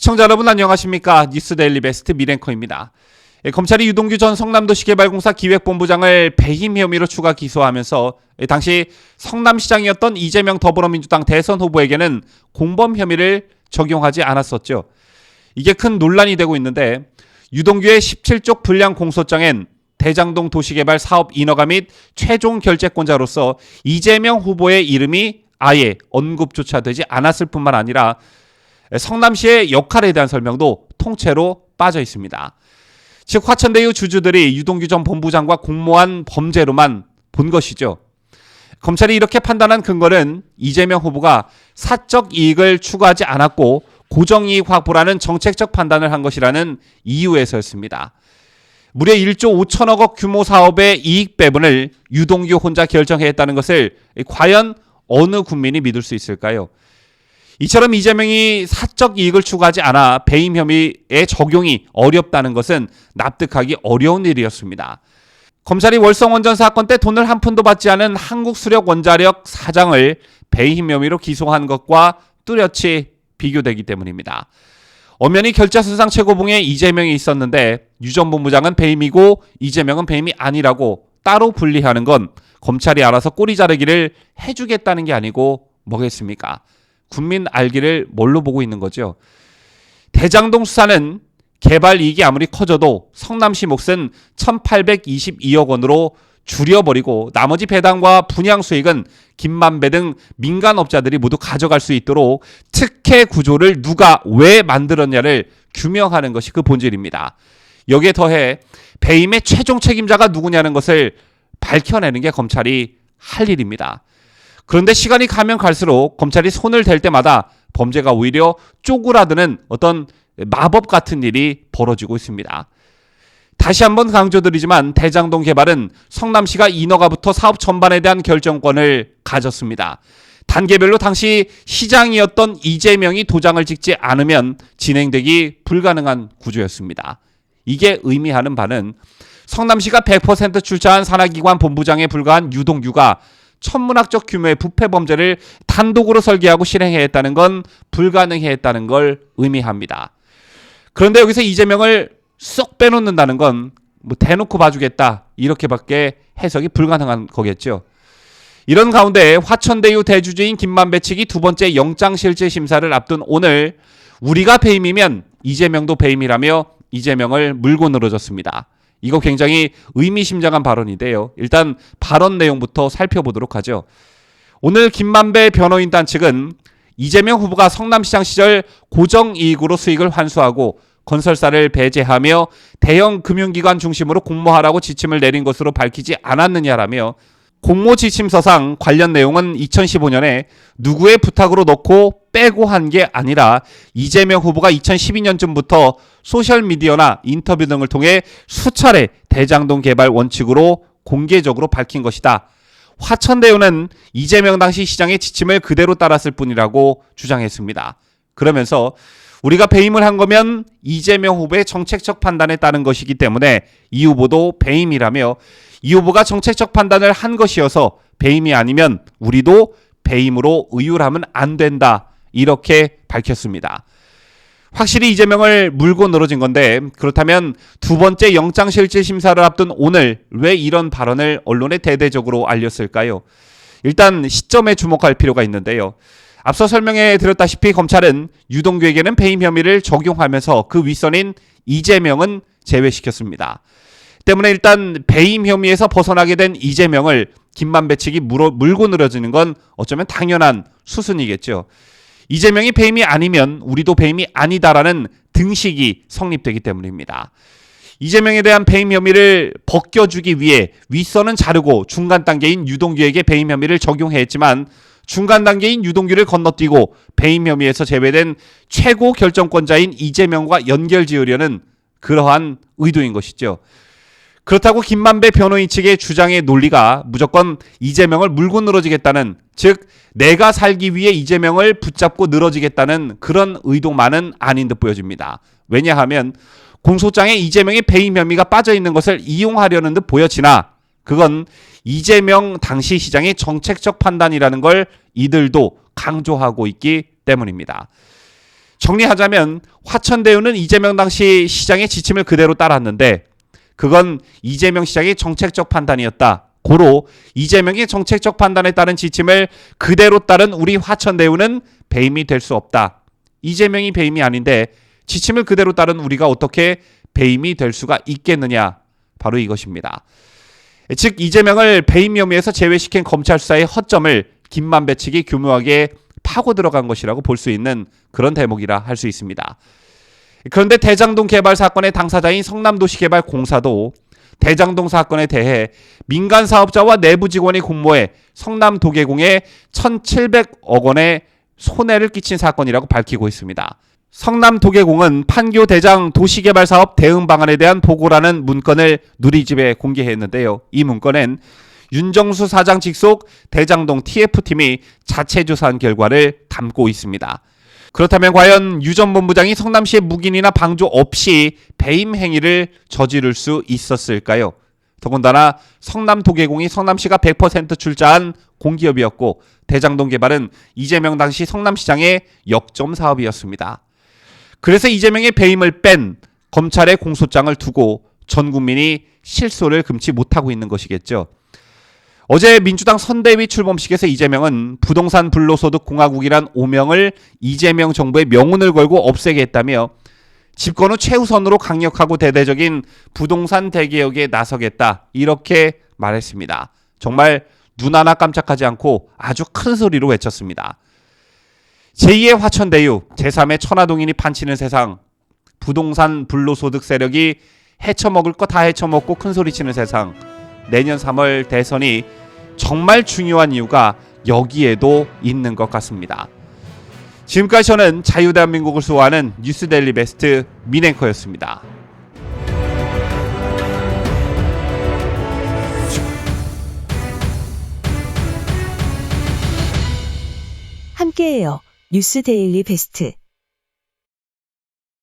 시청자 여러분 안녕하십니까? 뉴스데일리 베스트 미랭커입니다. 검찰이 유동규 전 성남도시개발공사 기획본부장을 배임 혐의로 추가 기소하면서 당시 성남시장이었던 이재명 더불어민주당 대선 후보에게는 공범 혐의를 적용하지 않았었죠. 이게 큰 논란이 되고 있는데 유동규의 17쪽 불량 공소장엔 대장동 도시개발 사업 인허가 및 최종 결재권자로서 이재명 후보의 이름이 아예 언급조차 되지 않았을 뿐만 아니라 성남시의 역할에 대한 설명도 통째로 빠져 있습니다. 즉 화천대유 주주들이 유동규 전 본부장과 공모한 범죄로만 본 것이죠. 검찰이 이렇게 판단한 근거는 이재명 후보가 사적 이익을 추구하지 않았고 고정이익 확보라는 정책적 판단을 한 것이라는 이유에서였습니다. 무려 1조 5천억 원 규모 사업의 이익 배분을 유동규 혼자 결정했다는 것을 과연 어느 국민이 믿을 수 있을까요? 이처럼 이재명이 사적 이익을 추구하지 않아 배임 혐의의 적용이 어렵다는 것은 납득하기 어려운 일이었습니다. 검찰이 월성원전 사건 때 돈을 한 푼도 받지 않은 한국수력원자력 사장을 배임 혐의로 기소한 것과 뚜렷이 비교되기 때문입니다. 엄연히 결자수상 최고봉에 이재명이 있었는데 유 전 본부장은 배임이고 이재명은 배임이 아니라고 따로 분리하는 건 검찰이 알아서 꼬리 자르기를 해주겠다는 게 아니고 뭐겠습니까? 국민 알기를 뭘로 보고 있는 거죠. 대장동 수사는 개발 이익이 아무리 커져도 성남시 몫은 1,822억 원으로 줄여버리고 나머지 배당과 분양 수익은 김만배 등 민간업자들이 모두 가져갈 수 있도록 특혜 구조를 누가 왜 만들었냐를 규명하는 것이 그 본질입니다. 여기에 더해 배임의 최종 책임자가 누구냐는 것을 밝혀내는 게 검찰이 할 일입니다. 그런데 시간이 가면 갈수록 검찰이 손을 댈 때마다 범죄가 오히려 쪼그라드는 어떤 마법 같은 일이 벌어지고 있습니다. 다시 한번 강조드리지만 대장동 개발은 성남시가 인허가부터 사업 전반에 대한 결정권을 가졌습니다. 단계별로 당시 시장이었던 이재명이 도장을 찍지 않으면 진행되기 불가능한 구조였습니다. 이게 의미하는 바는 성남시가 100% 출자한 산하기관 본부장에 불과한 유동규가 천문학적 규모의 부패 범죄를 단독으로 설계하고 실행했다는 건 불가능했다는 걸 의미합니다. 그런데 여기서 이재명을 쏙 빼놓는다는 건 뭐 대놓고 봐주겠다 이렇게밖에 해석이 불가능한 거겠죠. 이런 가운데 화천대유 대주주인 김만배 측이 두 번째 영장실질 심사를 앞둔 오늘 우리가 배임이면 이재명도 배임이라며 이재명을 물고 늘어졌습니다. 이거 굉장히 의미심장한 발언인데요. 일단 발언 내용부터 살펴보도록 하죠. 오늘 김만배 변호인단 측은 이재명 후보가 성남시장 시절 고정이익으로 수익을 환수하고 건설사를 배제하며 대형 금융기관 중심으로 공모하라고 지침을 내린 것으로 밝히지 않았느냐라며 공모 지침서상 관련 내용은 2015년에 누구의 부탁으로 넣고 빼고 한 게 아니라 이재명 후보가 2012년쯤부터 소셜미디어나 인터뷰 등을 통해 수차례 대장동 개발 원칙으로 공개적으로 밝힌 것이다. 화천대유는 이재명 당시 시장의 지침을 그대로 따랐을 뿐이라고 주장했습니다. 그러면서 우리가 배임을 한 거면 이재명 후보의 정책적 판단에 따른 것이기 때문에 이 후보도 배임이라며 이 후보가 정책적 판단을 한 것이어서 배임이 아니면 우리도 배임으로 의율하면 안 된다. 이렇게 밝혔습니다. 확실히 이재명을 물고 늘어진 건데 그렇다면 두 번째 영장실질심사를 앞둔 오늘 왜 이런 발언을 언론에 대대적으로 알렸을까요? 일단 시점에 주목할 필요가 있는데요. 앞서 설명해 드렸다시피 검찰은 유동규에게는 배임 혐의를 적용하면서 그 윗선인 이재명은 제외시켰습니다. 때문에 일단 배임 혐의에서 벗어나게 된 이재명을 김만배 측이 물고 늘어지는 건 어쩌면 당연한 수순이겠죠. 이재명이 배임이 아니면 우리도 배임이 아니다라는 등식이 성립되기 때문입니다. 이재명에 대한 배임 혐의를 벗겨주기 위해 윗선은 자르고 중간 단계인 유동규에게 배임 혐의를 적용했지만 중간 단계인 유동규를 건너뛰고 배임 혐의에서 제외된 최고 결정권자인 이재명과 연결지으려는 그러한 의도인 것이죠. 그렇다고 김만배 변호인 측의 주장의 논리가 무조건 이재명을 물고 늘어지겠다는, 즉 내가 살기 위해 이재명을 붙잡고 늘어지겠다는 그런 의도만은 아닌 듯 보여집니다. 왜냐하면 공소장에 이재명의 배임 혐의가 빠져있는 것을 이용하려는 듯 보여지나 그건 이재명 당시 시장의 정책적 판단이라는 걸 이들도 강조하고 있기 때문입니다. 정리하자면 화천대유는 이재명 당시 시장의 지침을 그대로 따랐는데 그건 이재명 시장의 정책적 판단이었다. 고로 이재명의 정책적 판단에 따른 지침을 그대로 따른 우리 화천대유는 배임이 될 수 없다. 이재명이 배임이 아닌데 지침을 그대로 따른 우리가 어떻게 배임이 될 수가 있겠느냐. 바로 이것입니다. 즉 이재명을 배임 혐의에서 제외시킨 검찰 수사의 허점을 김만배 측이 교묘하게 파고 들어간 것이라고 볼 수 있는 그런 대목이라 할 수 있습니다. 그런데 대장동 개발 사건의 당사자인 성남도시개발공사도 대장동 사건에 대해 민간 사업자와 내부 직원이 공모해 성남도계공에 1,700억 원의 손해를 끼친 사건이라고 밝히고 있습니다. 성남도계공은 판교 대장 도시개발사업 대응 방안에 대한 보고라는 문건을 누리집에 공개했는데요. 이 문건엔 윤정수 사장 직속 대장동 TF팀이 자체 조사한 결과를 담고 있습니다. 그렇다면 과연 유 전 본부장이 성남시의 묵인이나 방조 없이 배임 행위를 저지를 수 있었을까요? 더군다나 성남도계공이 성남시가 100% 출자한 공기업이었고 대장동 개발은 이재명 당시 성남시장의 역점 사업이었습니다. 그래서 이재명의 배임을 뺀 검찰의 공소장을 두고 전 국민이 실소를 금치 못하고 있는 것이겠죠. 어제 민주당 선대위 출범식에서 이재명은 부동산 불로소득 공화국이란 오명을 이재명 정부의 명운을 걸고 없애겠다며 집권 후 최우선으로 강력하고 대대적인 부동산 대개혁에 나서겠다 이렇게 말했습니다. 정말 눈 하나 깜짝하지 않고 아주 큰 소리로 외쳤습니다. 제2의 화천대유, 제3의 천화동인이 판치는 세상, 부동산 불로소득 세력이 헤쳐먹을 거 다 헤쳐먹고 큰소리치는 세상, 내년 3월 대선이 정말 중요한 이유가 여기에도 있는 것 같습니다. 지금까지 저는 자유대한민국을 수호하는 뉴스데일리 베스트 민앵커였습니다. 함께해요. 뉴스데일리 베스트.